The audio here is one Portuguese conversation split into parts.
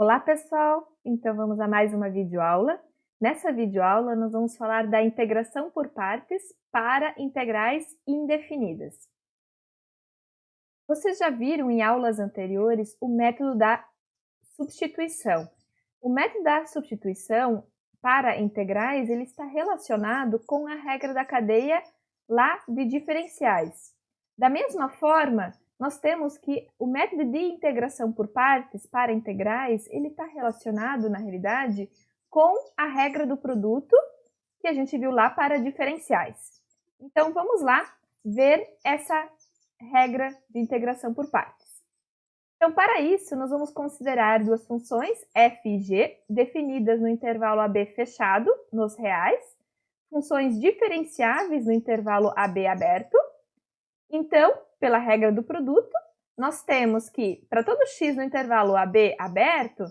Olá pessoal, então vamos a mais uma videoaula. Nessa videoaula nós vamos falar da integração por partes para integrais indefinidas. Vocês já viram em aulas anteriores o método da substituição. O método da substituição para integrais ele está relacionado com a regra da cadeia lá de diferenciais. Da mesma forma, nós temos que o método de integração por partes para integrais, ele está relacionado, na realidade, com a regra do produto que a gente viu lá para diferenciais. Então, vamos lá ver essa regra de integração por partes. Então, para isso, nós vamos considerar duas funções, f e g, definidas no intervalo AB fechado, nos reais, funções diferenciáveis no intervalo AB aberto. Então, pela regra do produto, nós temos que, para todo x no intervalo AB aberto,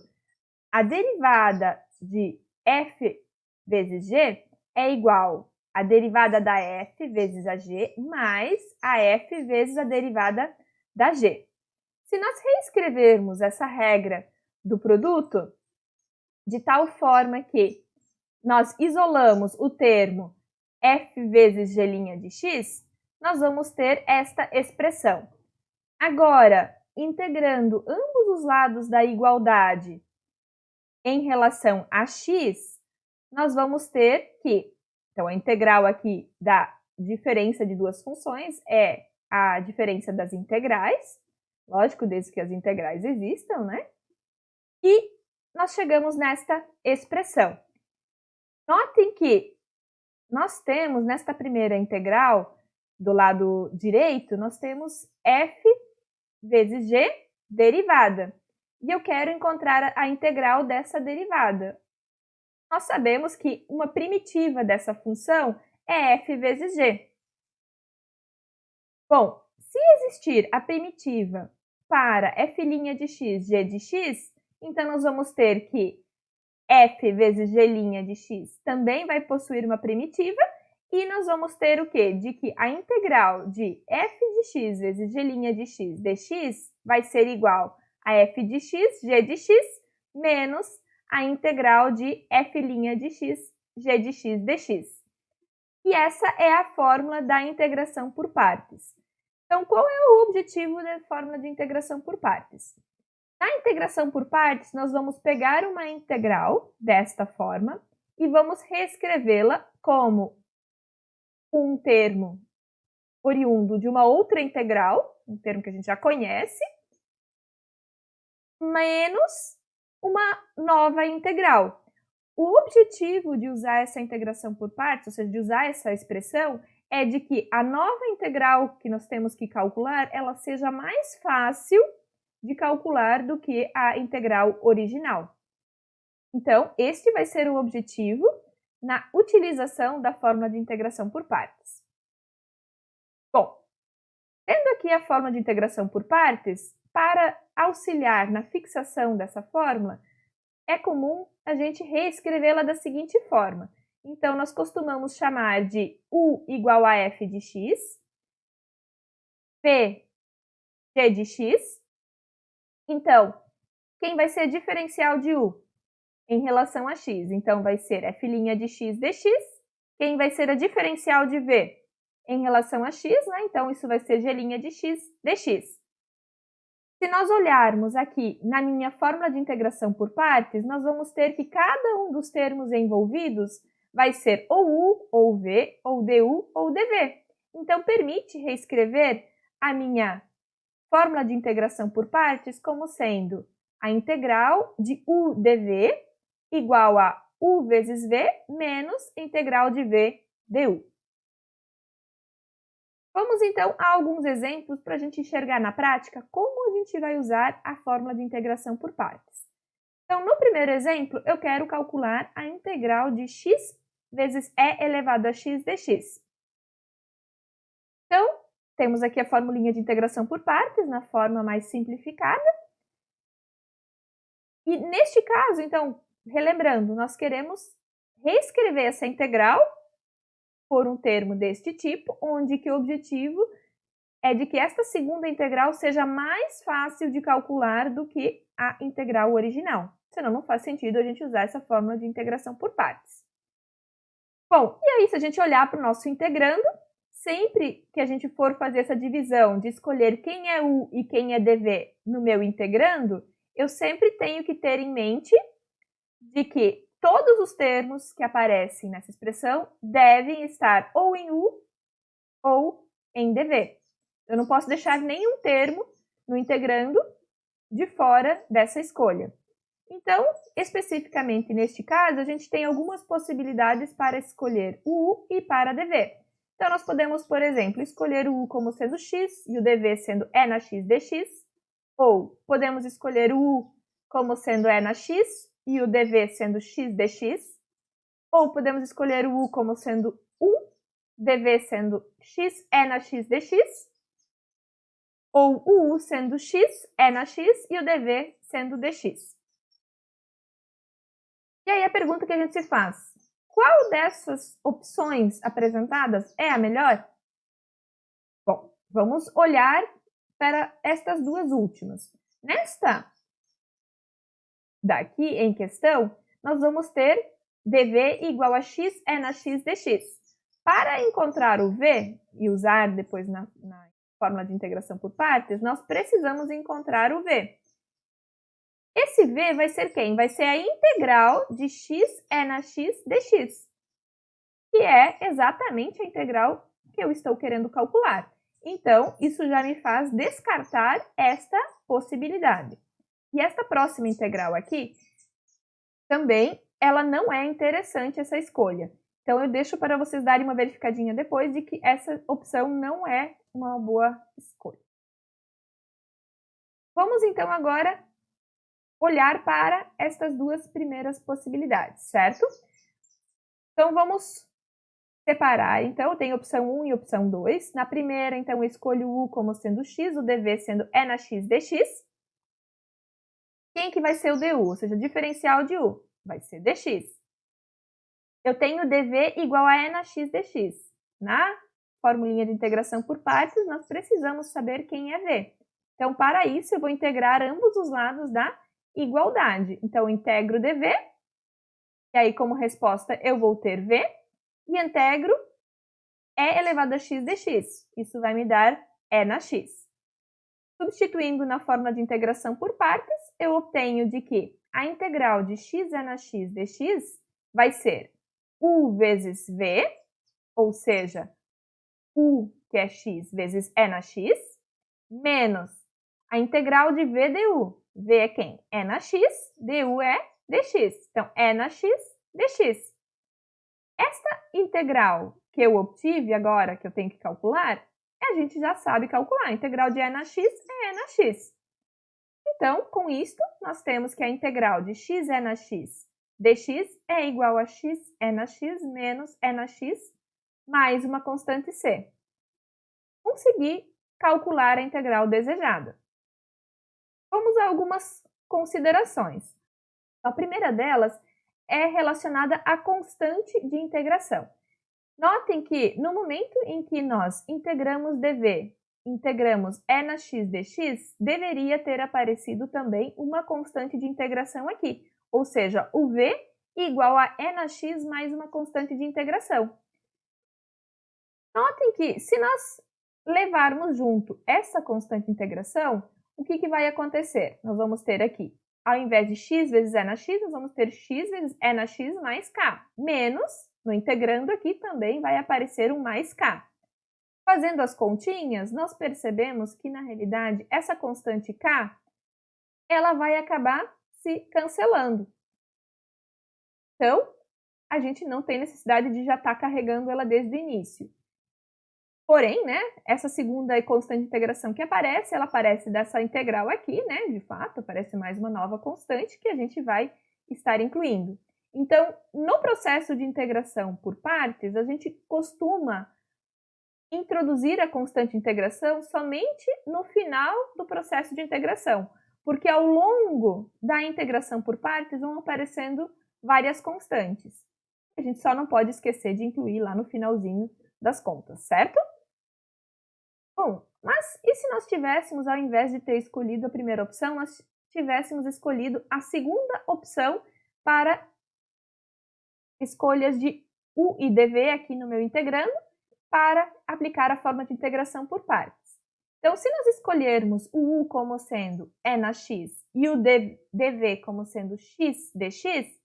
a derivada de f vezes g é igual à derivada da f vezes a g mais a f vezes a derivada da g. Se nós reescrevermos essa regra do produto de tal forma que nós isolamos o termo f vezes g' de x, nós vamos ter esta expressão. Agora, integrando ambos os lados da igualdade em relação a x, nós vamos ter que, então a integral aqui da diferença de duas funções é a diferença das integrais, lógico, desde que as integrais existam, né? E nós chegamos nesta expressão. Notem que nós temos, nesta primeira integral, do lado direito, nós temos f vezes g derivada. E eu quero encontrar a integral dessa derivada. Nós sabemos que uma primitiva dessa função é f vezes g. Bom, se existir a primitiva para f' de x, g de x, então nós vamos ter que f vezes g' de x também vai possuir uma primitiva e nós vamos ter o quê? De que a integral de f de x vezes g' de x dx vai ser igual a f de x, g de x, menos a integral de f' de x, g de x dx. E essa é a fórmula da integração por partes. Então, qual é o objetivo da fórmula de integração por partes? Na integração por partes, nós vamos pegar uma integral desta forma e vamos reescrevê-la como um termo oriundo de uma outra integral, um termo que a gente já conhece, menos uma nova integral. O objetivo de usar essa integração por partes, ou seja, de usar essa expressão, é de que a nova integral que nós temos que calcular, ela seja mais fácil de calcular do que a integral original. Então, este vai ser o objetivo na utilização da fórmula de integração por partes. Bom, tendo aqui a fórmula de integração por partes, para auxiliar na fixação dessa fórmula, é comum a gente reescrevê-la da seguinte forma. Então, nós costumamos chamar de u igual a f de x, p g de x. Então, quem vai ser diferencial de u em relação a x? Então, vai ser f' de x dx. Quem vai ser a diferencial de v em relação a x, né? Então, isso vai ser g' de x dx. Se nós olharmos aqui na minha fórmula de integração por partes, nós vamos ter que cada um dos termos envolvidos vai ser ou u, ou v, ou du, ou dv. Então, permite reescrever a minha fórmula de integração por partes como sendo a integral de u dv igual a u vezes v menos integral de v du. Vamos então a alguns exemplos para a gente enxergar na prática como a gente vai usar a fórmula de integração por partes. Então, no primeiro exemplo, eu quero calcular a integral de x vezes e elevado a x dx. Então, temos aqui a formulinha de integração por partes, na forma mais simplificada. E neste caso, então, relembrando, nós queremos reescrever essa integral por um termo deste tipo, onde que o objetivo é de que esta segunda integral seja mais fácil de calcular do que a integral original. senão não faz sentido a gente usar essa fórmula de integração por partes. Bom, e aí se a gente olhar para o nosso integrando, sempre que a gente for fazer essa divisão de escolher quem é U e quem é dV no meu integrando, eu sempre tenho que ter em mente de que todos os termos que aparecem nessa expressão devem estar ou em U ou em dV. Eu não posso deixar nenhum termo no integrando de fora dessa escolha. Então, especificamente neste caso, a gente tem algumas possibilidades para escolher o U e para dV. Então, nós podemos, por exemplo, escolher o U como sendo x e o dV sendo E na x dx, ou podemos escolher o U como sendo E na x e o dV sendo x dx, ou podemos escolher o U como sendo 1, dV sendo x E na x dx, ou o U sendo x E na x e o dV sendo dx. E aí a pergunta que a gente se faz, qual dessas opções apresentadas é a melhor? Bom, vamos olhar para estas duas últimas. Nesta daqui em questão, nós vamos ter dV igual a x E na x dx. Para encontrar o V e usar depois na fórmula de integração por partes, nós precisamos encontrar o V. Esse V vai ser quem? Vai ser a integral de x E na x dx, que é exatamente a integral que eu estou querendo calcular. Então, isso já me faz descartar esta possibilidade. E esta próxima integral aqui, também, ela não é interessante essa escolha. Então, eu deixo para vocês darem uma verificadinha depois de que essa opção não é uma boa escolha. Vamos, então, agora olhar para estas duas primeiras possibilidades, certo? Então, vamos separar. Então, eu tenho opção 1 e opção 2. Na primeira, então, eu escolho o U como sendo x, o dV sendo E na x dx. Quem que vai ser o du? Ou seja, o diferencial de U vai ser dx. Eu tenho dV igual a E na x dx. Na formulinha de integração por partes, nós precisamos saber quem é V. Então, para isso, eu vou integrar ambos os lados da igualdade. Então, eu integro dV, e aí, como resposta, eu vou ter V, e integro E elevado a x dx. Isso vai me dar E na x. Substituindo na fórmula de integração por partes, eu obtenho de que a integral de x E na x dx vai ser U vezes V, ou seja, U, que é x, vezes E na x, menos a integral de V du. V é quem? E na x, du é dx. Então, E na x dx. Esta integral que eu obtive agora, que eu tenho que calcular, a gente já sabe calcular. A integral de E na x é E na x. Então, com isto, nós temos que a integral de x E na x dx é igual a x E na x menos E na x mais uma constante c. Consegui calcular a integral desejada. Vamos a algumas considerações. A primeira delas é relacionada à constante de integração. Notem que no momento em que nós integramos dv, integramos E na x dx, deveria ter aparecido também uma constante de integração aqui, ou seja, o v igual a E na x mais uma constante de integração. Notem que se nós levarmos junto essa constante de integração, o que vai acontecer? Nós vamos ter aqui, ao invés de x vezes E na x, nós vamos ter x vezes E na x mais k, menos, no integrando aqui também vai aparecer um mais k. Fazendo as continhas, nós percebemos que, na realidade, essa constante k, ela vai acabar se cancelando. Então, a gente não tem necessidade de já estar carregando ela desde o início. Porém, né, essa segunda constante de integração que aparece, ela aparece dessa integral aqui, né, de fato, aparece mais uma nova constante que a gente vai estar incluindo. Então, no processo de integração por partes, a gente costuma introduzir a constante de integração somente no final do processo de integração, porque ao longo da integração por partes vão aparecendo várias constantes. A gente só não pode esquecer de incluir lá no finalzinho das contas, certo? Bom, mas e se nós tivéssemos, ao invés de ter escolhido a primeira opção, nós tivéssemos escolhido a segunda opção para escolhas de u e dv aqui no meu integrando, para aplicar a forma de integração por partes. Então, se nós escolhermos o u como sendo e na x e o dv como sendo x dx,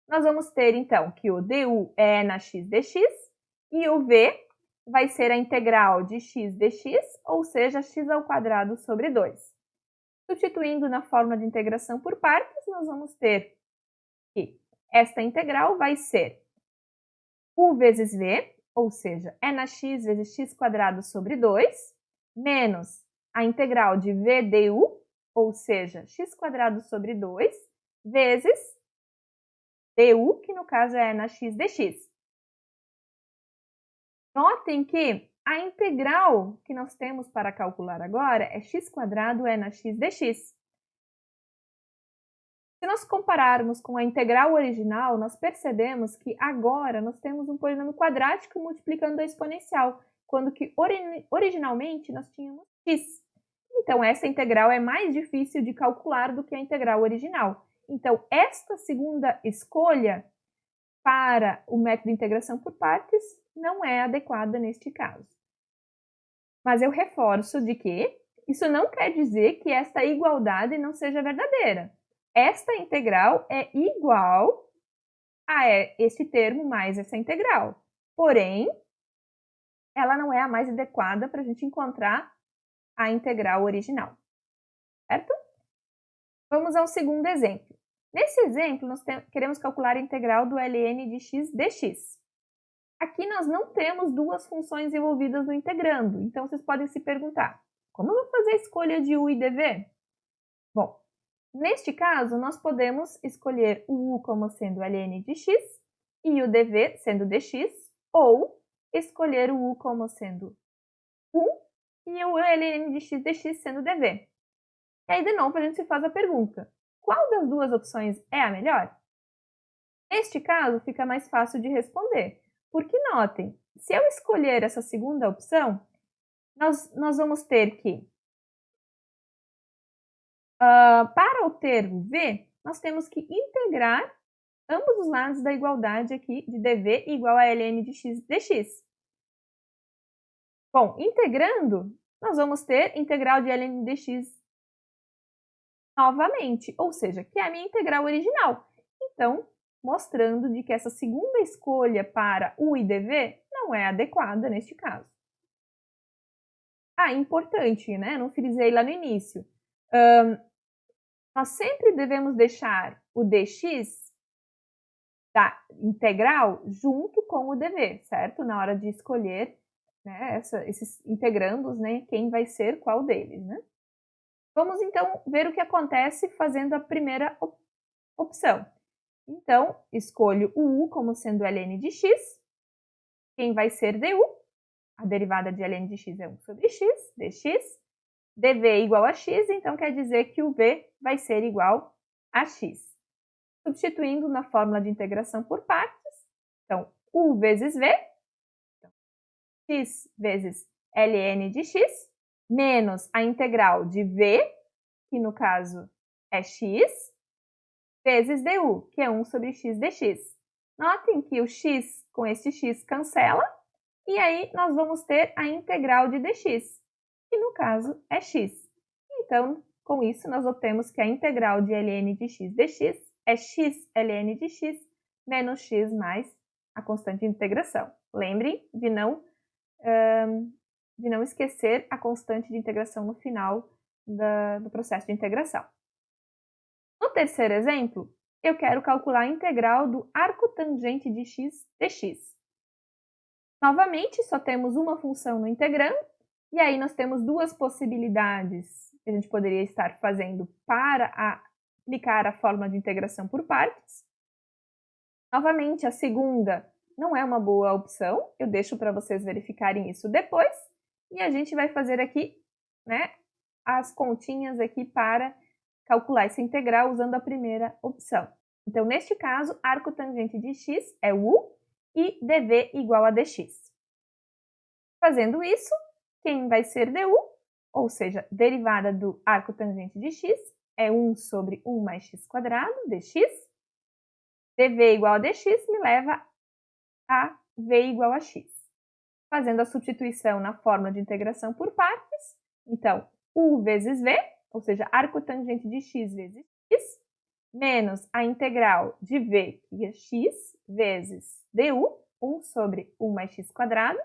nós vamos ter, então, que o du é e na x dx e o v vai ser a integral de x dx, ou seja, x² sobre 2. Substituindo na fórmula de integração por partes, nós vamos ter que esta integral vai ser u vezes v, ou seja, e na x vezes x² sobre 2, menos a integral de v du, ou seja, x² sobre 2, vezes du, que no caso é e na x dx. Notem que a integral que nós temos para calcular agora é x² e na x dx. Se nós compararmos com a integral original, nós percebemos que agora nós temos um polinômio quadrático multiplicando a exponencial, quando que originalmente nós tínhamos x. Então, essa integral é mais difícil de calcular do que a integral original. Então, esta segunda escolha para o método de integração por partes não é adequada neste caso. Mas eu reforço de que isso não quer dizer que esta igualdade não seja verdadeira. Esta integral é igual a este termo mais essa integral. Porém, ela não é a mais adequada para a gente encontrar a integral original. Certo? Vamos ao segundo exemplo. Nesse exemplo, nós queremos calcular a integral do ln de x dx. Aqui nós não temos duas funções envolvidas no integrando, então vocês podem se perguntar, como eu vou fazer a escolha de u e dv? Bom, neste caso, nós podemos escolher o u como sendo ln de x e o dv sendo dx, ou escolher o u como sendo 1 e o ln de x dx sendo dv. E aí, de novo, a gente se faz a pergunta, qual das duas opções é a melhor? Neste caso, fica mais fácil de responder, porque notem, se eu escolher essa segunda opção, nós vamos ter que, para o termo v, nós temos que integrar ambos os lados da igualdade aqui de dv igual a ln de x dx. Bom, integrando, nós vamos ter integral de ln de x novamente, ou seja, que é a minha integral original. Então, mostrando de que essa segunda escolha para u e dv não é adequada neste caso. Importante, né? Não frisei lá no início. Nós sempre devemos deixar o dx da integral junto com o dv, certo? Na hora de escolher, né, esses integrandos, né, quem vai ser qual deles, né? Vamos então ver o que acontece fazendo a primeira opção. Então, escolho o u como sendo ln de x, quem vai ser du, a derivada de ln de x é 1 sobre x, dx, dv igual a x, então quer dizer que o v vai ser igual a x. Substituindo na fórmula de integração por partes, então, u vezes v, então, x vezes ln de x, menos a integral de v, que no caso é x, vezes du, que é 1 sobre x dx. Notem que o x com este x cancela, e aí nós vamos ter a integral de dx, que no caso é x. Então, com isso, nós obtemos que a integral de ln de x dx é x ln de x menos x mais a constante de integração. Lembrem de não esquecer a constante de integração no final do processo de integração. No terceiro exemplo, eu quero calcular a integral do arco tangente de x dx. Novamente, só temos uma função no integrando, e aí nós temos duas possibilidades que a gente poderia estar fazendo para aplicar a fórmula de integração por partes. Novamente, a segunda não é uma boa opção, eu deixo para vocês verificarem isso depois, e a gente vai fazer aqui, né, as continhas aqui para calcular essa integral usando a primeira opção. Então, neste caso, arco tangente de x é u e dv igual a dx. Fazendo isso, quem vai ser du, ou seja, derivada do arco tangente de x, é 1 sobre 1 mais x quadrado, dx. dv igual a dx me leva a v igual a x. Fazendo a substituição na fórmula de integração por partes, então, u vezes v, ou seja, arcotangente de x vezes x, menos a integral de v, que é x, vezes du, 1 sobre 1 mais x quadrado,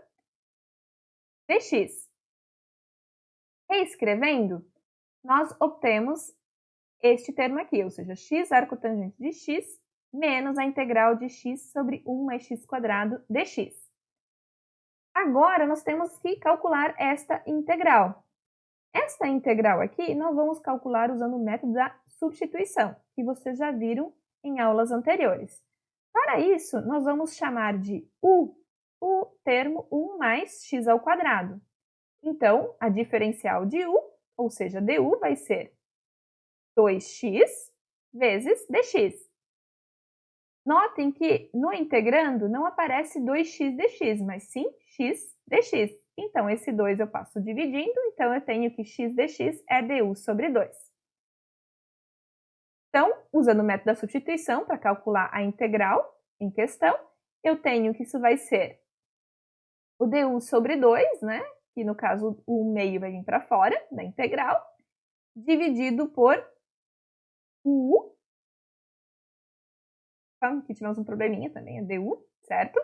dx. Reescrevendo, nós obtemos este termo aqui, ou seja, x arcotangente de x menos a integral de x sobre 1 mais x quadrado dx. Agora, nós temos que calcular esta integral. Esta integral aqui, nós vamos calcular usando o método da substituição, que vocês já viram em aulas anteriores. Para isso, nós vamos chamar de u o termo 1 mais x ao quadrado. Então, a diferencial de u, ou seja, du, vai ser 2x vezes dx. Notem que no integrando não aparece 2x dx, mas sim x dx. Então, esse 2 eu passo dividindo, então eu tenho que x dx é du sobre 2. Então, usando o método da substituição para calcular a integral em questão, eu tenho que isso vai ser o du sobre 2, né? Que no caso o meio vai vir para fora da integral, dividido por u. Então, aqui tivemos um probleminha também, é du, certo?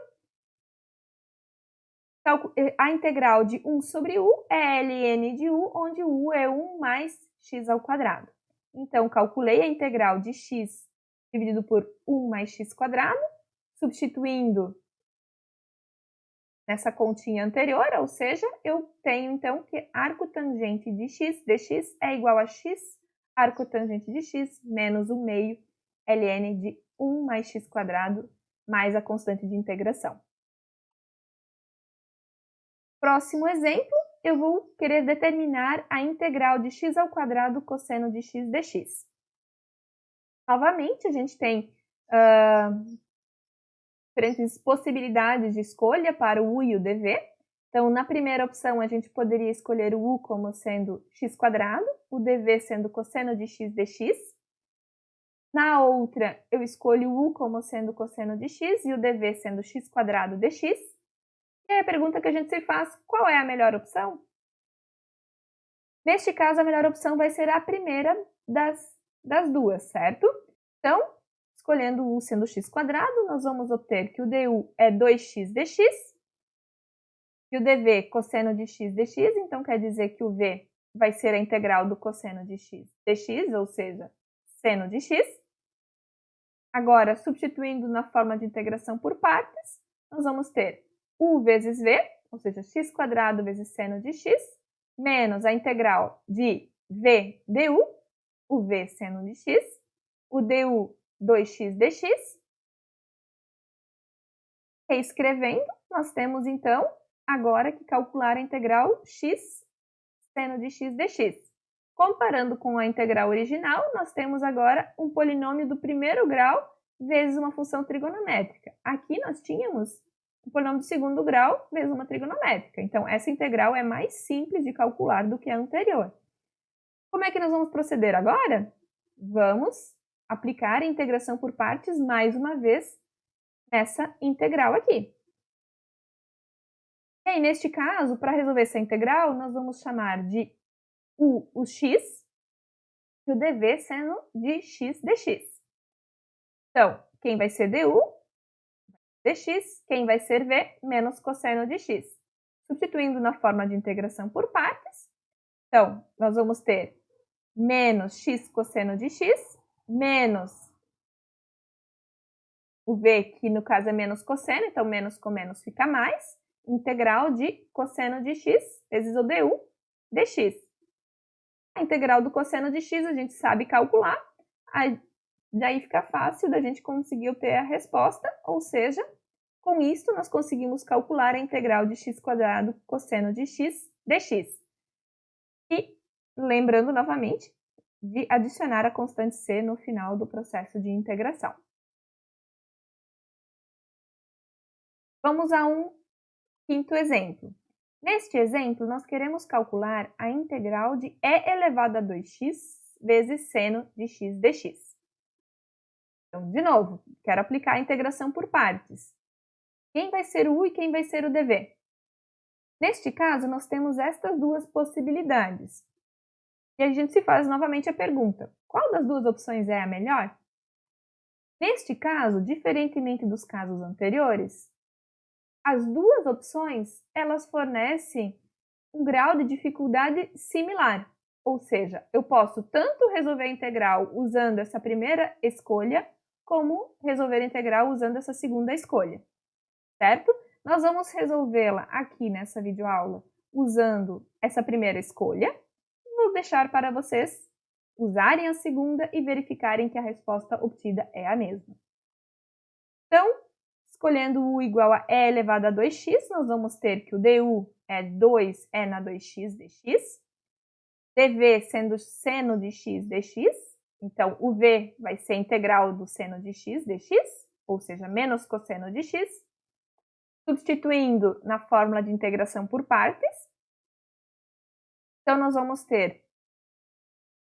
A integral de 1 sobre u é ln de u, onde u é 1 mais x ao quadrado. Então, calculei a integral de x dividido por 1 mais x quadrado, substituindo nessa continha anterior, ou seja, eu tenho então que arcotangente de x dx é igual a x arcotangente de x menos o meio ln de 1 mais x quadrado mais a constante de integração. Próximo exemplo, eu vou querer determinar a integral de x ao quadrado cosseno de x dx. Novamente, a gente tem diferentes possibilidades de escolha para o u e o dv. Então, na primeira opção, a gente poderia escolher o u como sendo x quadrado, o dv sendo cosseno de x dx. Na outra, eu escolho o u como sendo cosseno de x e o dv sendo x quadrado dx. E aí a pergunta que a gente se faz, qual é a melhor opção? Neste caso, a melhor opção vai ser a primeira das duas, certo? Então, escolhendo o u sendo x quadrado, nós vamos obter que o du é 2x dx e o dv cosseno de x dx, então quer dizer que o v vai ser a integral do cosseno de x dx, ou seja, seno de x. Agora, substituindo na forma de integração por partes, nós vamos ter u vezes v, ou seja, x quadrado vezes seno de x, menos a integral de v du, o v seno de x, o du 2x dx. Reescrevendo, nós temos então agora que calcular a integral x seno de x dx. Comparando com a integral original, nós temos agora um polinômio do primeiro grau vezes uma função trigonométrica. Aqui nós tínhamos um polinômio do segundo grau vezes uma trigonométrica. Então, essa integral é mais simples de calcular do que a anterior. Como é que nós vamos proceder agora? Vamos aplicar a integração por partes mais uma vez nessa integral aqui. E aí, neste caso, para resolver essa integral, nós vamos chamar de u o x e o dv sendo de x dx. Então, quem vai ser du? Dx, quem vai ser v? Menos cosseno de x. Substituindo na forma de integração por partes, então, nós vamos ter menos x cosseno de x, menos o v, que no caso é menos cosseno, então menos com menos fica mais, integral de cosseno de x vezes o du dx. A integral do cosseno de x a gente sabe calcular, daí fica fácil da gente conseguir obter a resposta, ou seja, com isso nós conseguimos calcular a integral de x quadrado cosseno de x dx. E lembrando novamente de adicionar a constante c no final do processo de integração. Vamos a um quinto exemplo. Neste exemplo, nós queremos calcular a integral de e elevado a 2x vezes seno de x dx. Então, de novo, quero aplicar a integração por partes. Quem vai ser o u e quem vai ser o dv? Neste caso, nós temos estas duas possibilidades. E a gente se faz novamente a pergunta: qual das duas opções é a melhor? Neste caso, diferentemente dos casos anteriores, as duas opções elas fornecem um grau de dificuldade similar. Ou seja, eu posso tanto resolver a integral usando essa primeira escolha, como resolver a integral usando essa segunda escolha, certo? Nós vamos resolvê-la aqui nessa videoaula usando essa primeira escolha. Vou deixar para vocês usarem a segunda e verificarem que a resposta obtida é a mesma. Então, escolhendo u igual a e elevado a 2x, nós vamos ter que o du é 2e na 2x dx, dv sendo seno de x dx, então o v vai ser integral do seno de x dx, ou seja, menos cosseno de x, substituindo na fórmula de integração por partes. Então, nós vamos ter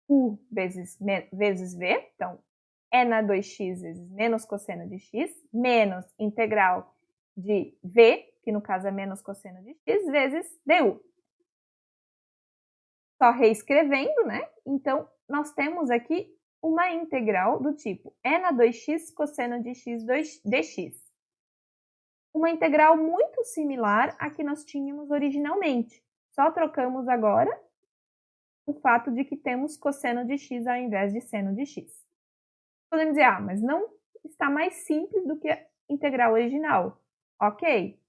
u vezes v, então, e na 2x vezes menos cosseno de x, menos integral de v, que no caso é menos cosseno de x, vezes du. Só reescrevendo, né? Então, nós temos aqui uma integral do tipo e na 2x cosseno de x dx. Uma integral muito similar à que nós tínhamos originalmente. Só trocamos agora o fato de que temos cosseno de x ao invés de seno de x. Podemos dizer, mas não está mais simples do que a integral original. Ok.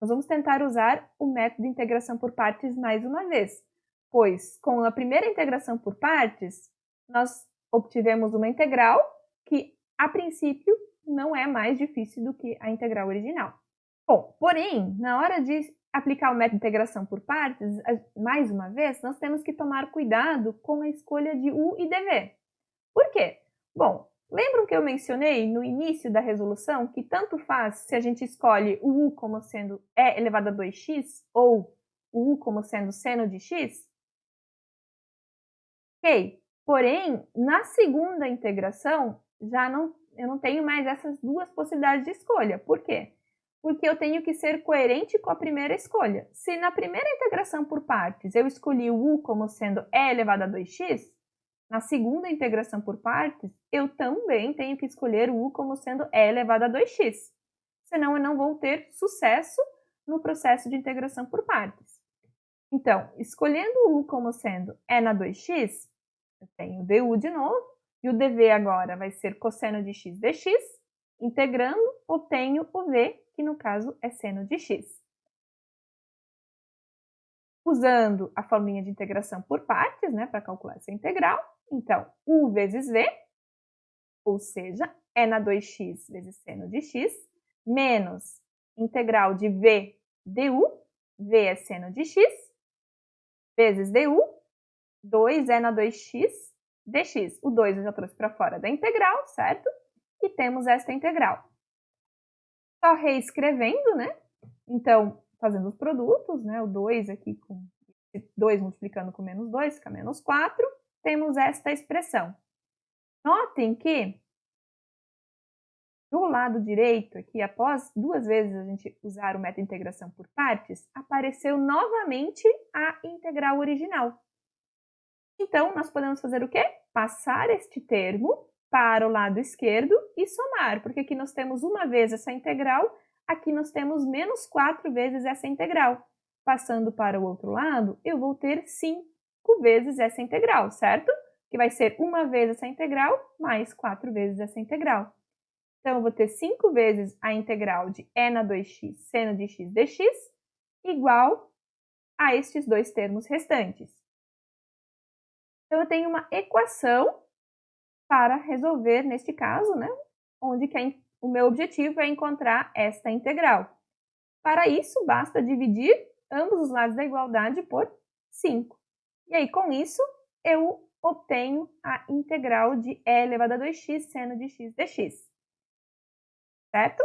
Nós vamos tentar usar o método de integração por partes mais uma vez, pois com a primeira integração por partes, nós obtivemos uma integral que, a princípio, não é mais difícil do que a integral original. Bom, porém, na hora de aplicar o método de integração por partes, mais uma vez, nós temos que tomar cuidado com a escolha de u e dv. Por quê? Bom, lembram que eu mencionei no início da resolução que tanto faz se a gente escolhe o u como sendo e elevado a 2x ou o u como sendo seno de x? Ok, porém, na segunda integração, eu não tenho mais essas duas possibilidades de escolha. Por quê? Porque eu tenho que ser coerente com a primeira escolha. Se na primeira integração por partes eu escolhi o u como sendo e elevado a 2x, na segunda integração por partes, eu também tenho que escolher o u como sendo e elevado a 2x. Senão eu não vou ter sucesso no processo de integração por partes. Então, escolhendo o u como sendo e na 2x, eu tenho du de novo, e o dv agora vai ser cosseno de x dx, integrando, obtenho o v, que no caso é seno de x. Usando a formulinha de integração por partes, né, para calcular essa integral, então, u vezes v, ou seja, e na 2x vezes seno de x, menos integral de v du, v é seno de x, vezes du, 2e na 2x dx. O 2 eu já trouxe para fora da integral, certo? E temos esta integral. Só reescrevendo, né? Então, fazendo os produtos, né? O 2 aqui com 2 multiplicando com menos 2, fica menos 4. Temos esta expressão. Notem que do lado direito aqui, após duas vezes a gente usar o método de integração por partes, apareceu novamente a integral original. Então, nós podemos fazer o quê? Passar este termo para o lado esquerdo e somar, porque aqui nós temos uma vez essa integral, aqui nós temos menos 4 vezes essa integral. Passando para o outro lado, eu vou ter 5 vezes essa integral, certo? Que vai ser uma vez essa integral mais 4 vezes essa integral. Então, eu vou ter 5 vezes a integral de e na 2x seno de x dx igual a estes dois termos restantes. Então, eu tenho uma equação para resolver, neste caso, né, onde que o meu objetivo é encontrar esta integral. Para isso, basta dividir ambos os lados da igualdade por 5. E aí, com isso, eu obtenho a integral de e elevado a 2x seno de x dx. Certo?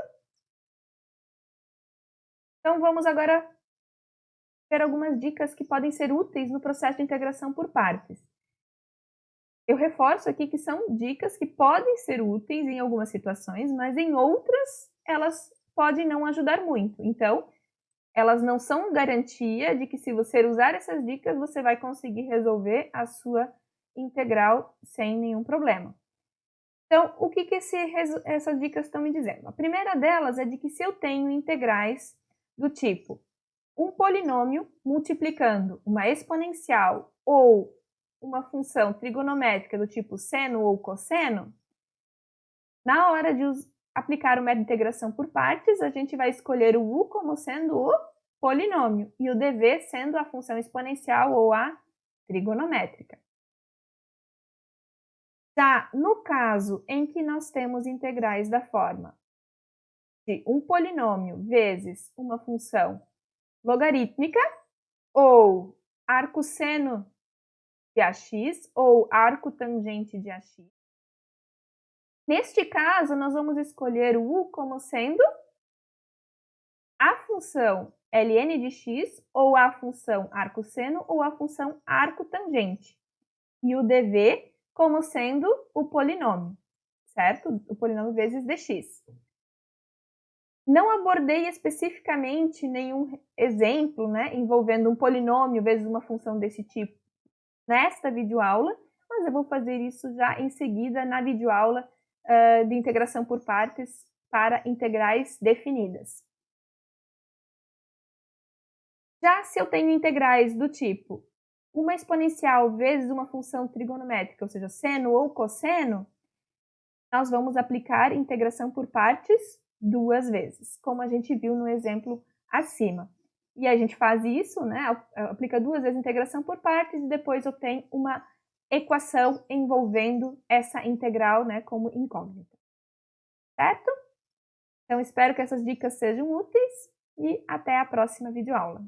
Então, vamos agora ver algumas dicas que podem ser úteis no processo de integração por partes. Eu reforço aqui que são dicas que podem ser úteis em algumas situações, mas em outras elas podem não ajudar muito. Então, elas não são garantia de que se você usar essas dicas, você vai conseguir resolver a sua integral sem nenhum problema. Então, o que essas dicas estão me dizendo? A primeira delas é de que se eu tenho integrais do tipo um polinômio multiplicando uma exponencial ou uma função trigonométrica do tipo seno ou cosseno, na hora de aplicar o método de integração por partes, a gente vai escolher o u como sendo o polinômio e o dv sendo a função exponencial ou a trigonométrica. Já no caso em que nós temos integrais da forma de um polinômio vezes uma função logarítmica ou arcosseno de AX ou arco tangente de AX. Neste caso, nós vamos escolher o u como sendo a função ln de x ou a função arcosseno ou a função arcotangente. E o dv como sendo o polinômio, certo? O polinômio vezes dx. Não abordei especificamente nenhum exemplo, né, envolvendo um polinômio vezes uma função desse tipo nesta videoaula, mas eu vou fazer isso já em seguida na videoaula de integração por partes para integrais definidas. Já se eu tenho integrais do tipo uma exponencial vezes uma função trigonométrica, ou seja, seno ou cosseno, nós vamos aplicar integração por partes duas vezes, como a gente viu no exemplo acima. E a gente faz isso, né, aplica duas vezes integração por partes e depois obtém uma equação envolvendo essa integral, né, como incógnita. Certo? Então, espero que essas dicas sejam úteis e até a próxima videoaula.